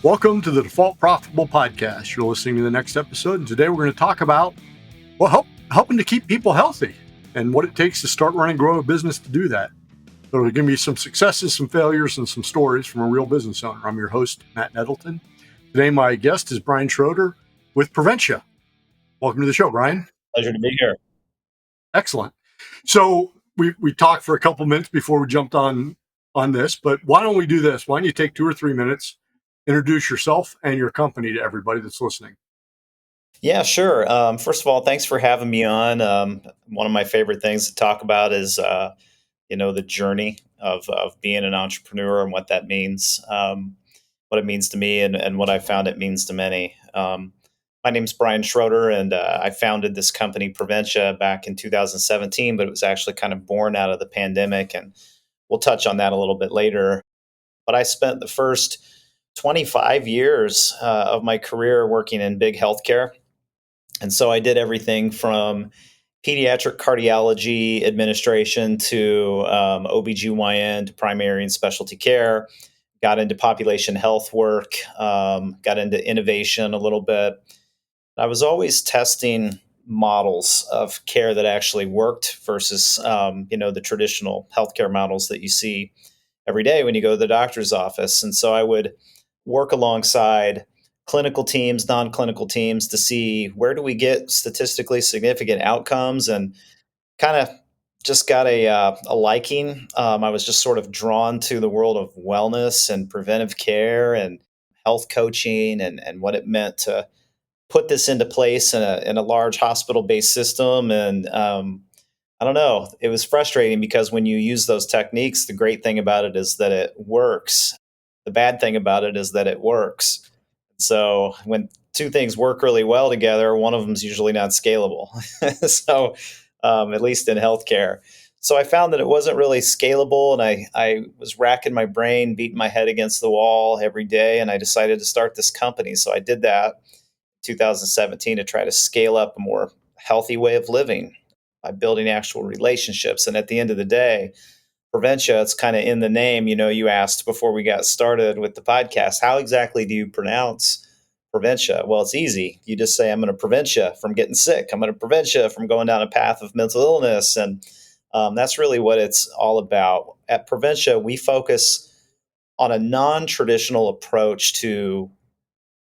Welcome to the Default Profitable Podcast. You're listening to the next episode, and today we're going to talk about, helping to keep people healthy and what it takes to start, run, and grow a business to do that. So there'll give me some successes, some failures, and some stories from a real business owner. I'm your host, Matt Nettleton. Today, my guest is Brian Schroeder with Preventia. Welcome to the show, Brian. Pleasure to be here. Excellent. So we talked for a couple minutes before we jumped on this, but why don't we do this? Why don't you take 2 or 3 minutes, introduce yourself and your company to everybody that's listening? Yeah, sure. First of all, thanks for having me on. One of my favorite things to talk about is, the journey of being an entrepreneur and what that means, what it means to me and what I found it means to many. My name's Brian Schroeder, and I founded this company, Preventia, back in 2017, but it was actually kind of born out of the pandemic, and we'll touch on that a little bit later. But I spent the first 25 years of my career working in big healthcare. And so I did everything from pediatric cardiology administration to OBGYN to primary and specialty care, got into population health work, got into innovation a little bit. I was always testing models of care that actually worked versus, the traditional healthcare models that you see every day when you go to the doctor's office. And so I would work alongside clinical teams, non-clinical teams to see where do we get statistically significant outcomes, and kind of just got a liking. I was just sort of drawn to the world of wellness and preventive care and health coaching and what it meant to put this into place in a large hospital-based system. And I don't know, it was frustrating because when you use those techniques, the great thing about it is that it works. The bad thing about it is that it works. So when two things work really well together, one of them is usually not scalable. So at least in healthcare. So I found that it wasn't really scalable, and I was racking my brain, beating my head against the wall every day, and I decided to start this company. So I did that in 2017 to try to scale up a more healthy way of living by building actual relationships. And at the end of the day, Preventia, it's kind of in the name. You asked before we got started with the podcast, how exactly do you pronounce Preventia? Well, it's easy. You just say, I'm going to prevent you from getting sick. I'm going to prevent you from going down a path of mental illness. And that's really what it's all about. At Preventia, we focus on a non-traditional approach to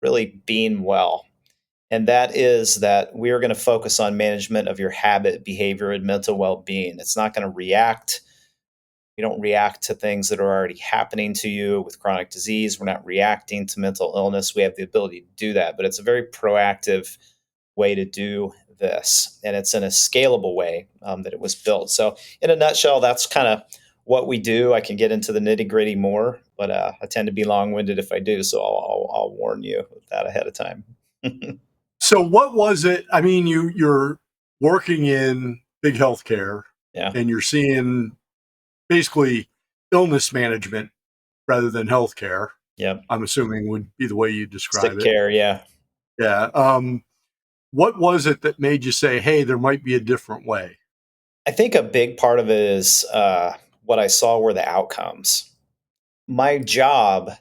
really being well. And that is that we are going to focus on management of your habit, behavior, and mental well-being. It's not going to react. We don't react to things that are already happening to you with chronic disease. We're not reacting to mental illness. We have the ability to do that, but it's a very proactive way to do this. And it's in a scalable way that it was built. So in a nutshell, that's kind of what we do. I can get into the nitty gritty more, but I tend to be long-winded if I do. So I'll warn you with that ahead of time. So what was it? I mean, you're working in big healthcare, Yeah. and you're seeing basically illness management rather than healthcare. Yep. I'm assuming would be the way you describe Sick it. care. Yeah. Yeah. What was it that made you say, "Hey, there might be a different way"? I think a big part of it is what I saw were the outcomes. My job,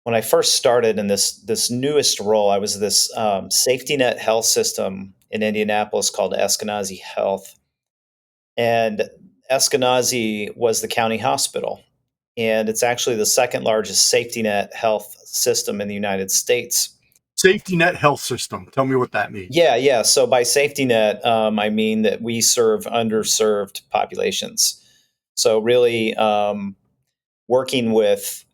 when I first started in this newest role, I was this safety net health system in Indianapolis called Eskenazi Health. And Eskenazi was the county hospital. And it's actually the second largest safety net health system in the United States. Safety net health system. Tell me what that means. Yeah. So by safety net, I mean that we serve underserved populations. So really working with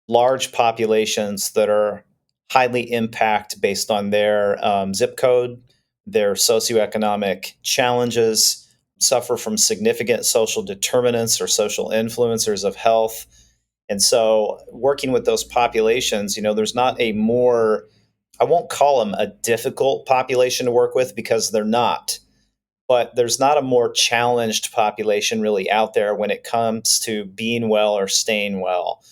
large populations that are highly impacted based on their zip code, their socioeconomic challenges, suffer from significant social determinants or social influencers of health. And so working with those populations, there's not a more, I won't call them a difficult population to work with because they're not, but there's not a more challenged population really out there when it comes to being well or staying well.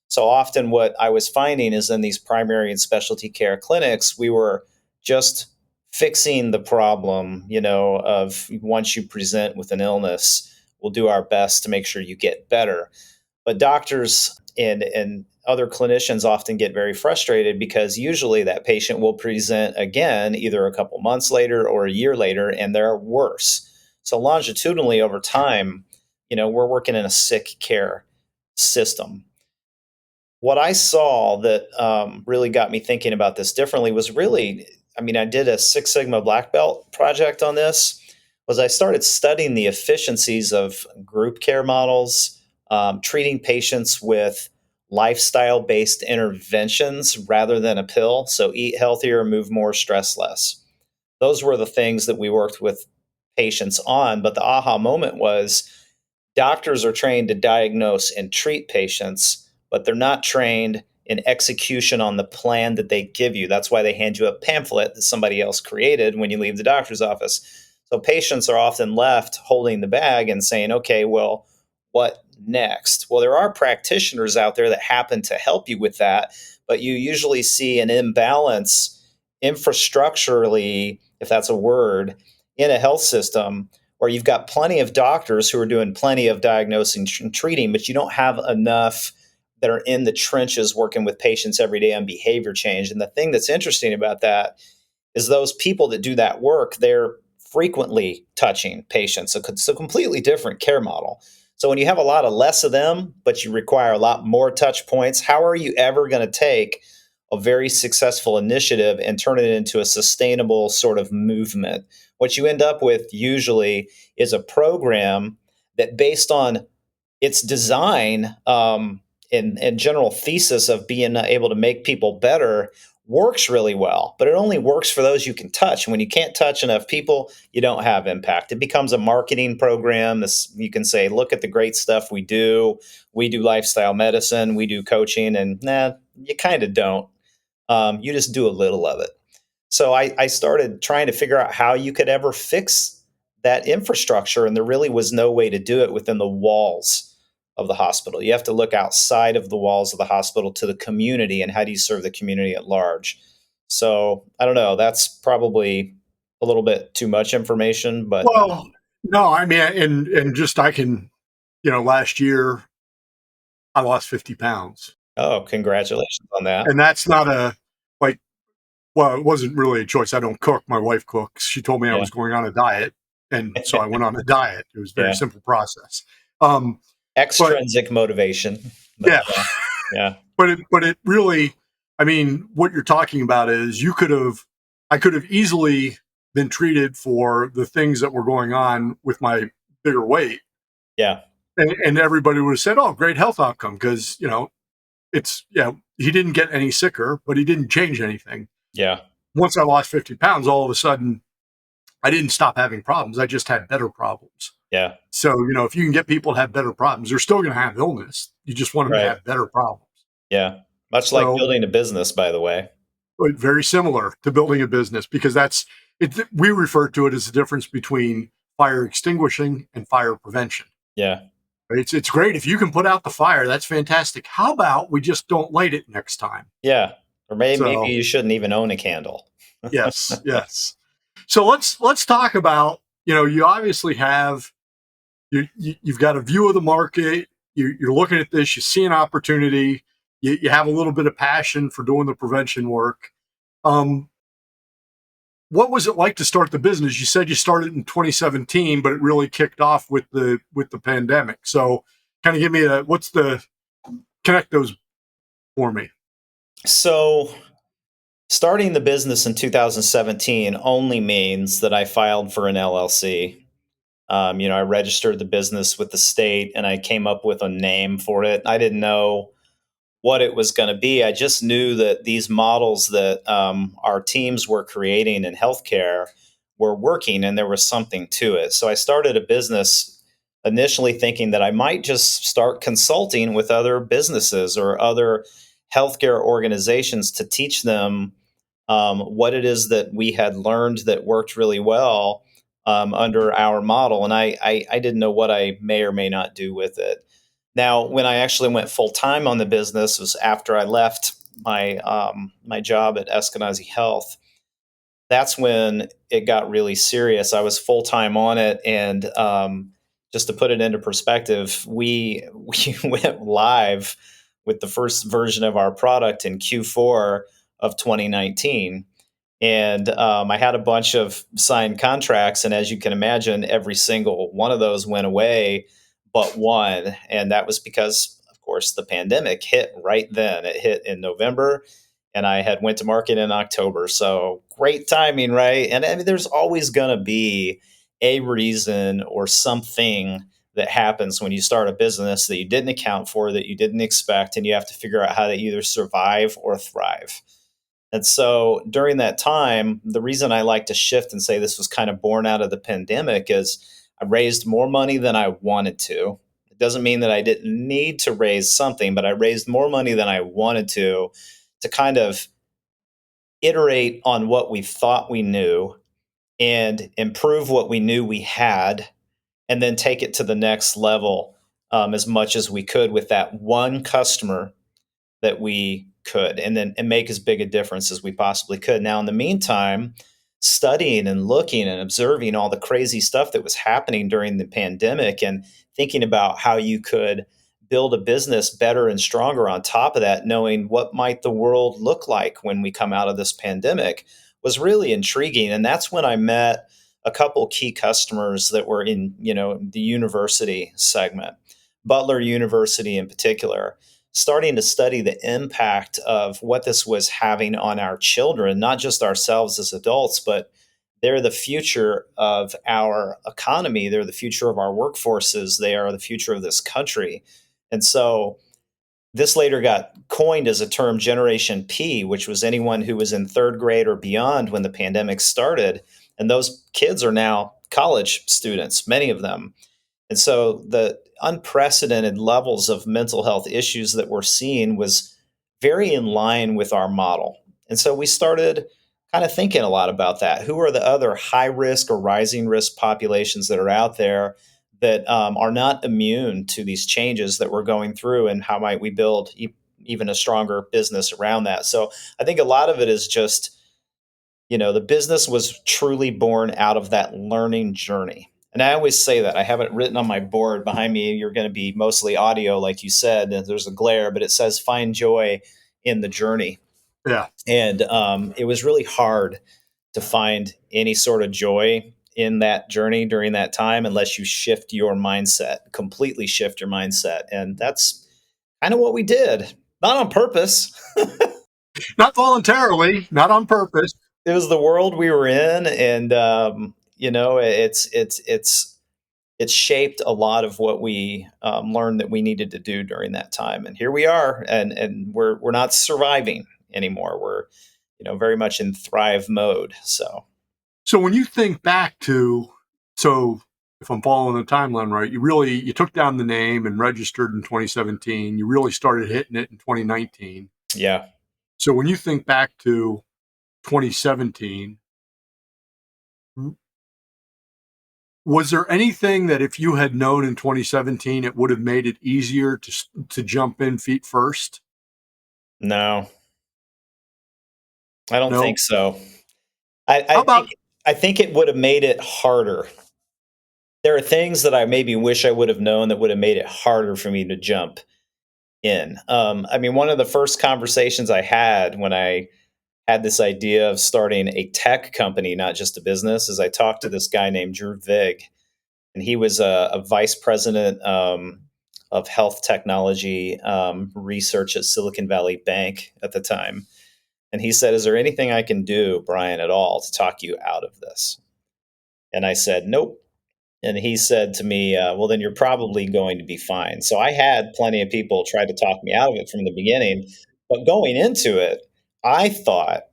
So often what I was finding is in these primary and specialty care clinics, we were just fixing the problem, of once you present with an illness, we'll do our best to make sure you get better. But doctors and other clinicians often get very frustrated because usually that patient will present again either a couple months later or a year later, and they're worse. So longitudinally over time, we're working in a sick care system. What I saw that really got me thinking about this differently was really, I did a Six Sigma black belt project on this, was I started studying the efficiencies of group care models, treating patients with lifestyle-based interventions rather than a pill. So eat healthier, move more, stress less. Those were the things that we worked with patients on. But the aha moment was doctors are trained to diagnose and treat patients, but they're not trained in execution on the plan that they give you. That's why they hand you a pamphlet that somebody else created when you leave the doctor's office. So patients are often left holding the bag and saying, okay, well, what next? Well, there are practitioners out there that happen to help you with that, but you usually see an imbalance infrastructurally, if that's a word, in a health system where you've got plenty of doctors who are doing plenty of diagnosing and treating, but you don't have enough that are in the trenches working with patients every day on behavior change. And the thing that's interesting about that is those people that do that work, they're frequently touching patients. So it's a completely different care model. So when you have a lot of less of them, but you require a lot more touch points, how are you ever going to take a very successful initiative and turn it into a sustainable sort of movement? What you end up with usually is a program that, based on its design and general thesis of being able to make people better, works really well, but it only works for those you can touch. And when you can't touch enough people, you don't have impact. It becomes a marketing program. You can say, look at the great stuff we do. We do lifestyle medicine, we do coaching, and you kind of don't. You just do a little of it. So I started trying to figure out how you could ever fix that infrastructure, and there really was no way to do it within the walls of the hospital. You have to look outside of the walls of the hospital to the community, and how do you serve the community at large? So I don't know. That's probably a little bit too much information, but Well, no, and just I can, last year I lost 50 pounds, oh, congratulations on that. and that's not like, well, it wasn't really a choice. I don't cook. My wife cooks. She told me I Yeah. was going on a diet, and so I went on a diet. It was a very Yeah. simple process. Um, but Extrinsic motivation. But yeah, yeah. but it really, what you're talking about is I could have easily been treated for the things that were going on with my bigger weight, Yeah. and everybody would have said, "Oh, great health outcome," because he didn't get any sicker, but he didn't change anything. Yeah. Once I lost 50 pounds, all of a sudden, I didn't stop having problems. I just had better problems. Yeah. So, if you can get people to have better problems, they're still going to have illness. You just want them to Right. have better problems. Yeah. Much like So, building a business, by the way. but very similar to building a business, because that's it. We refer to it as the difference between fire extinguishing and fire prevention. Yeah. It's great if you can put out the fire. That's fantastic. How about we just don't light it next time? Yeah. Or maybe So, you shouldn't even own a candle. yes, yes. So let's talk about, you obviously have you've got a view of the market. You're looking at this. You see an opportunity. You have a little bit of passion for doing the prevention work. Um, what was it like to start the business? You said you started in 2017, but it really kicked off with the pandemic. So, kind of give me connect those for me. So, starting the business in 2017 only means that I filed for an LLC. I registered the business with the state, and I came up with a name for it. I didn't know what it was going to be. I just knew that these models that our teams were creating in healthcare were working, and there was something to it. So I started a business initially thinking that I might just start consulting with other businesses or other healthcare organizations to teach them what it is that we had learned that worked really well under our model. And I didn't know what I may or may not do with it. Now, when I actually went full time on the business was after I left my job at Eskenazi Health. That's when it got really serious. I was full time on it, and just to put it into perspective, we went live with the first version of our product in Q4 of 2019. And I had a bunch of signed contracts. And as you can imagine, every single one of those went away but one. And that was because, of course, the pandemic hit right then. It hit in November, and I had went to market in October. So great timing, right? And I mean, there's always going to be a reason or something that happens when you start a business that you didn't account for, that you didn't expect, and you have to figure out how to either survive or thrive. And so during that time, the reason I like to shift and say this was kind of born out of the pandemic is I raised more money than I wanted to. It doesn't mean that I didn't need to raise something, but I raised more money than I wanted to kind of iterate on what we thought we knew and improve what we knew we had, and then take it to the next level as much as we could with that one customer that we could, and then and make as big a difference as we possibly could. Now, in the meantime, studying and looking and observing all the crazy stuff that was happening during the pandemic and thinking about how you could build a business better and stronger on top of that, knowing what might the world look like when we come out of this pandemic was really intriguing. And that's when I met a couple key customers that were in, the university segment, Butler University in particular, starting to study the impact of what this was having on our children, not just ourselves as adults, but they're the future of our economy. They're the future of our workforces. They are the future of this country. And so this later got coined as a term, Generation P, which was anyone who was in third grade or beyond when the pandemic started. And those kids are now college students, many of them. And so the unprecedented levels of mental health issues that we're seeing was very in line with our model. And so we started kind of thinking a lot about that. Who are the other high risk or rising risk populations that are out there that are not immune to these changes that we're going through, and how might we build even a stronger business around that? So I think a lot of it is just, the business was truly born out of that learning journey. And I always say that. I have it written on my board behind me. You're going to be mostly audio, like you said, and there's a glare, but it says find joy in the journey. Yeah. And it was really hard to find any sort of joy in that journey during that time unless you shift your mindset, completely shift your mindset. And that's kind of what we did, not on purpose. Not voluntarily, not on purpose. It was the world we were in, and it's shaped a lot of what we learned that we needed to do during that time. And here we are, and we're not surviving anymore. We're very much in thrive mode. So when you think back to, so if I'm following the timeline right, you took down the name and registered in 2017. You really started hitting it in 2019. Yeah. So when you think back to 2017, was there anything that if you had known in 2017, it would have made it easier to jump in feet first? No, I don't No? think so. How I about, think it would have made it harder. There are things that I maybe wish I would have known that would have made it harder for me to jump in. I mean, one of the first conversations I had when I had this idea of starting a tech company, not just a business, is I talked to this guy named Drew Vig, and he was a vice president of health technology research at Silicon Valley Bank at the time. And he said, "Is there anything I can do, Brian, at all to talk you out of this?" And I said, "Nope." And he said to me, "Well, then you're probably going to be fine." So I had plenty of people try to talk me out of it from the beginning. But going into it, I thought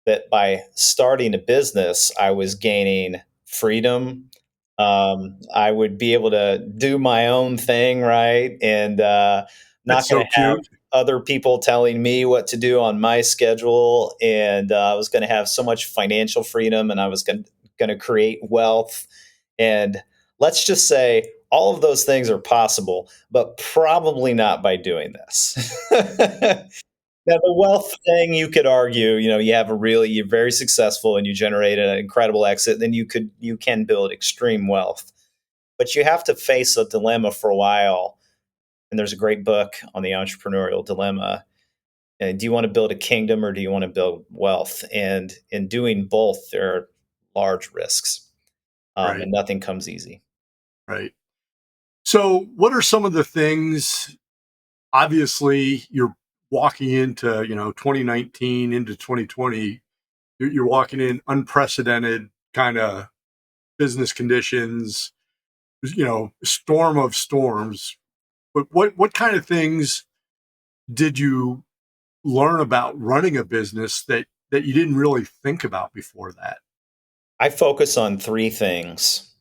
that by starting a business, I was gaining freedom. I would be able to do my own thing, right? And not that's going so to have cute. other people telling me what to do on my schedule. And I was going to have so much financial freedom, and I was going to create wealth. And let's just say all of those things are possible, but probably not by doing this. Now, the wealth thing, you could argue, you're very successful and you generate an incredible exit, then you can build extreme wealth. But you have to face a dilemma for a while. And there's a great book on the entrepreneurial dilemma. And do you want to build a kingdom or do you want to build wealth? And in doing both, there are large risks, Right. and nothing comes easy. Right. So, what are some of the things? Obviously, you're walking into 2019 into 2020. You're walking in unprecedented kind of business conditions. Storm of storms. But what kind of things did you learn about running a business that you didn't really think about before that? I focus on three things,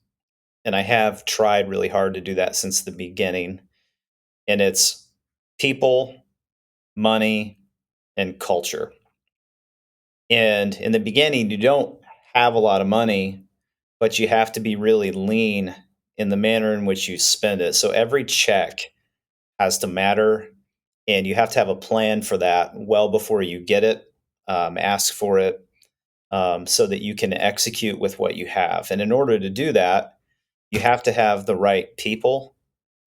and I have tried really hard to do that since the beginning. And it's people, money, and culture. And in the beginning, you don't have a lot of money, but you have to be really lean in the manner in which you spend it. So every check has to matter, and you have to have a plan for that well before you get it. Ask for it, so that you can execute with what you have. And in order to do that, you have to have the right people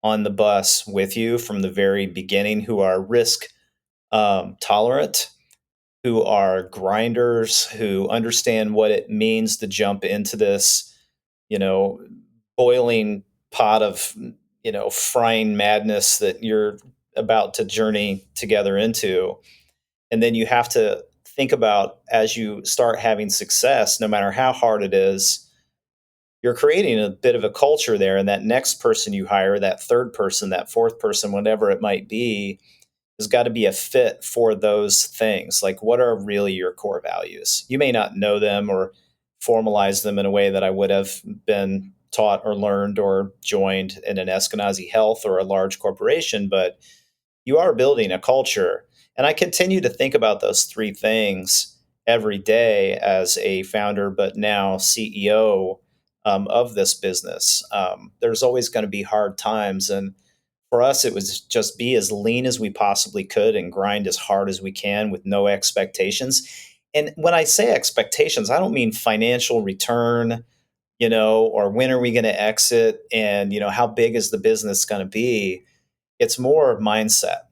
on the bus with you from the very beginning who are risk tolerant, who are grinders, who understand what it means to jump into this, you know, boiling pot of, frying madness that you're about to journey together into. And then you have to think about, as you start having success, no matter how hard it is, you're creating a bit of a culture there. And that next person you hire, that third person, that fourth person, whatever it might be, has got to be a fit for those things. Like, what are really your core values? You may not know them or formalize them in a way that I would have been taught or learned or joined in an Eskenazi Health or a large corporation, but you are building a culture. And I continue to think about those three things every day as a founder, but now CEO, of this business. There's always going to be hard times. And for us, it was just be as lean as we possibly could and grind as hard as we can with no expectations. And when I say expectations, I don't mean financial return, or when are we going to exit, and how big is the business going to be. It's more mindset.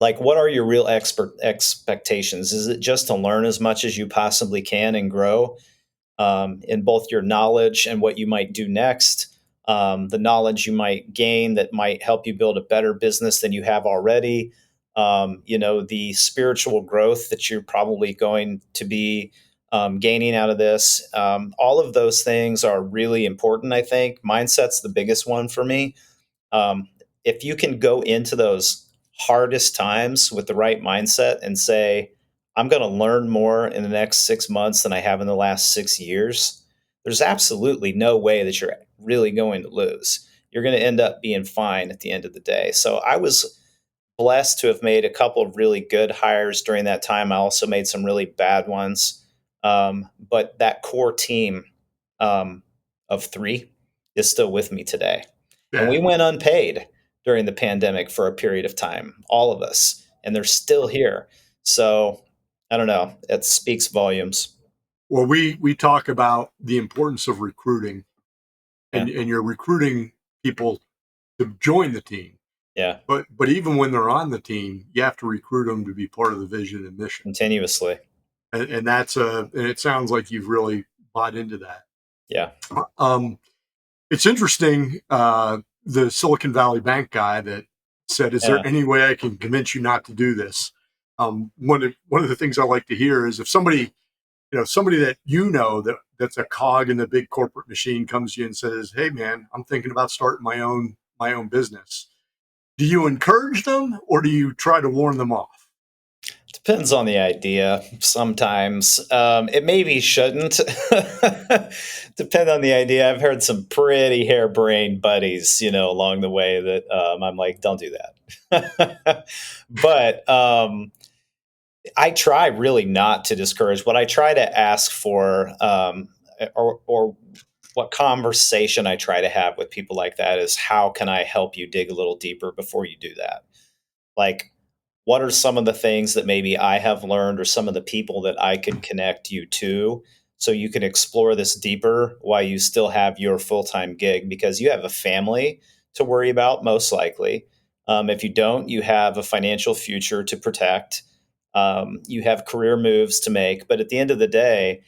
Like, what are your real expectations? Is it just to learn as much as you possibly can and grow, in both your knowledge and what you might do next, the knowledge you might gain that might help you build a better business than you have already, the spiritual growth that you're probably going to be gaining out of this. All of those things are really important, I think. Mindset's the biggest one for me. If you can go into those hardest times with the right mindset and say, I'm going to learn more in the next 6 months than I have in the last 6 years, there's absolutely no way that you're really going to lose. You're going to end up being fine at the end of the day. So I was blessed to have made a couple of really good hires during that time. I also made some really bad ones. But that core team, of three is still with me today. And we Yeah. went unpaid during the pandemic for a period of time, all of us, and they're still here. So I don't know. It speaks volumes. Well, we talk about the importance of recruiting, Yeah. and you're recruiting people to join the team. Yeah. But even when they're on the team, you have to recruit them to be part of the vision and mission. Continuously. And and it sounds like you've really bought into that. Yeah. Um, it's interesting. The Silicon Valley Bank guy that said, "Is there Yeah. any way I can convince you not to do this?" One of the things I like to hear is if somebody that that's a cog in the big corporate machine comes to you and says, "Hey, man, I'm thinking about starting my own business." Do you encourage them or do you try to warn them off? Depends on the idea. Sometimes it maybe shouldn't. Depend on the idea. I've heard some pretty harebrained buddies, along the way that I'm like, don't do that. But I try really not to discourage. What I try to ask for, or what conversation I try to have with people like that is, how can I help you dig a little deeper before you do that? Like, what are some of the things that maybe I have learned, or some of the people that I could connect you to, so you can explore this deeper while you still have your full time gig? Because you have a family to worry about, most likely. If you don't, you have a financial future to protect. You have career moves to make. But at the end of the day,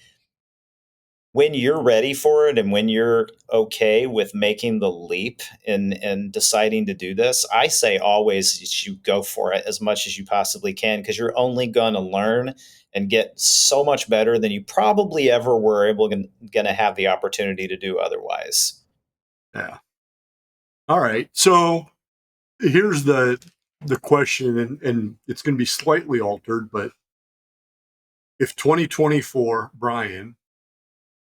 when you're ready for it and when you're okay with making the leap and deciding to do this, I say always you go for it as much as you possibly can, because you're only going to learn and get so much better than you probably ever were able going to have the opportunity to do otherwise. Yeah. All right. So here's the question, and it's going to be slightly altered, but if 2024 Brian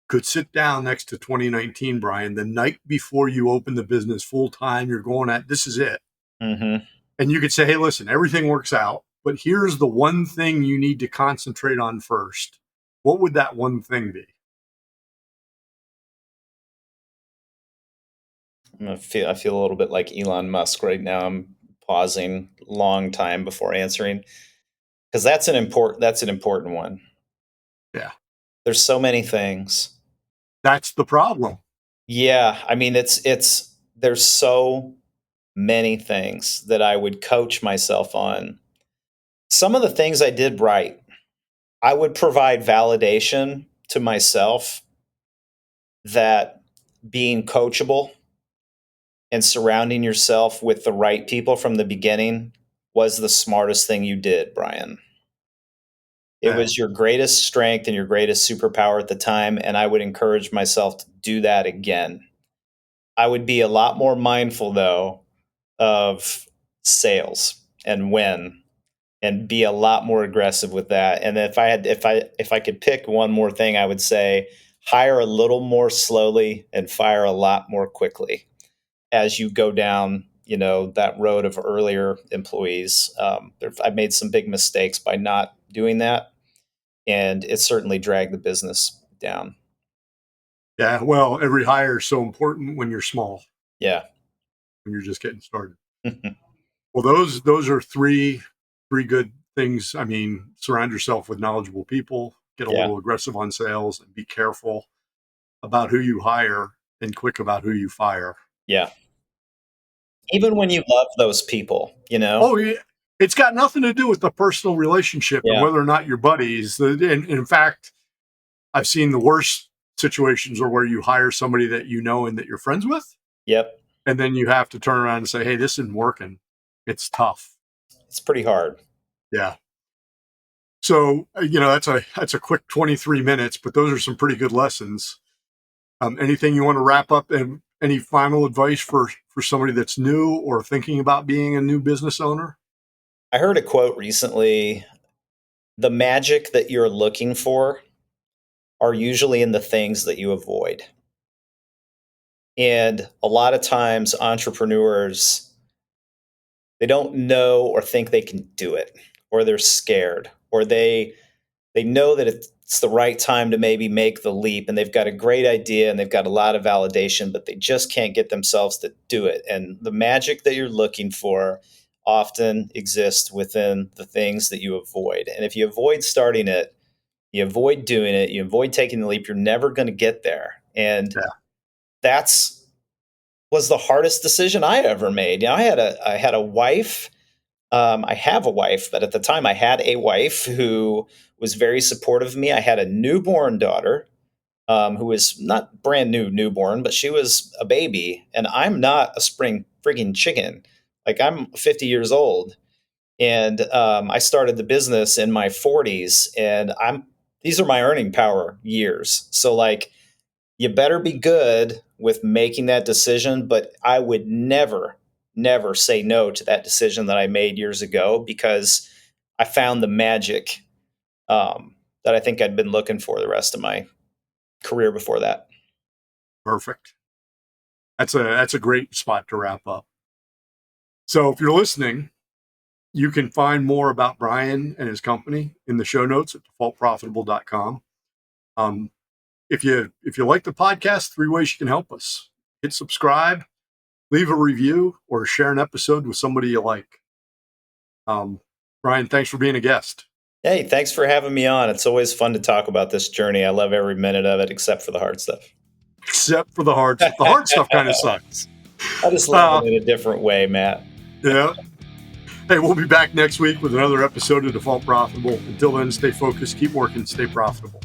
could sit down next to 2019 Brian the night before you open the business full time, you're going at this is it. Mm-hmm. And you could say, hey, listen, everything works out, but here's the one thing you need to concentrate on first. What would that one thing be? I feel a little bit like Elon Musk right now. I'm pausing long time before answering, because that's an important one. Yeah. There's so many things. That's the problem. Yeah, I mean there's so many things that I would coach myself on. Some of the things I did right, I would provide validation to myself that being coachable and surrounding yourself with the right people from the beginning was the smartest thing you did, Brian. It Yeah. was your greatest strength and your greatest superpower at the time, and I would encourage myself to do that again. I would be a lot more mindful, though, of sales and when, and be a lot more aggressive with that. And if I could pick one more thing, I would say hire a little more slowly and fire a lot more quickly as you go down, that road of earlier employees. I've made some big mistakes by not doing that, and it certainly dragged the business down. Yeah. Well, every hire is so important when you're small, Yeah. when you're just getting started. Well, those are three good things. I mean, surround yourself with knowledgeable people, get a Yeah. little aggressive on sales, and be careful about who you hire and quick about who you fire. Yeah. Even when you love those people, Oh, yeah. It's got nothing to do with the personal relationship and Yeah. whether or not you're buddies. In fact, I've seen the worst situations are where you hire somebody that you know and that you're friends with, Yep. and then you have to turn around and say, "Hey, this isn't working." It's tough. It's pretty hard. Yeah. So that's a quick 23 minutes, but those are some pretty good lessons. Anything you want to wrap up, and any final advice for somebody that's new or thinking about being a new business owner? I heard a quote recently: the magic that you're looking for are usually in the things that you avoid. And a lot of times entrepreneurs, they don't know or think they can do it, or they're scared, or they know that it's the right time to maybe make the leap, and they've got a great idea and they've got a lot of validation, but they just can't get themselves to do it. And the magic that you're looking for often exists within the things that you avoid. And if you avoid starting it, you avoid doing it, you avoid taking the leap, you're never going to get there. And Yeah. that's was the hardest decision I ever made. I had a wife. I have a wife, but at the time I had a wife who was very supportive of me. I had a newborn daughter, who was not brand new newborn, but she was a baby, and I'm not a spring frigging chicken. Like, I'm 50 years old, and I started the business in my 40s, and these are my earning power years. So, like, you better be good with making that decision, but I would never say no to that decision that I made years ago, because I found the magic, that I think I'd been looking for the rest of my career before that. Perfect. That's a great spot to wrap up. So if you're listening, you can find more about Brian and his company in the show notes at defaultprofitable.com. Um, if you like the podcast, 3 ways you can help us: hit subscribe, leave a review, or share an episode with somebody you like. Brian, thanks for being a guest. Hey, thanks for having me on. It's always fun to talk about this journey. I love every minute of it, except for the hard stuff. Except for the hard stuff. The hard stuff kind of sucks. I just love it in a different way, Matt. Yeah. Hey, we'll be back next week with another episode of Default Profitable. Until then, stay focused, keep working, stay profitable.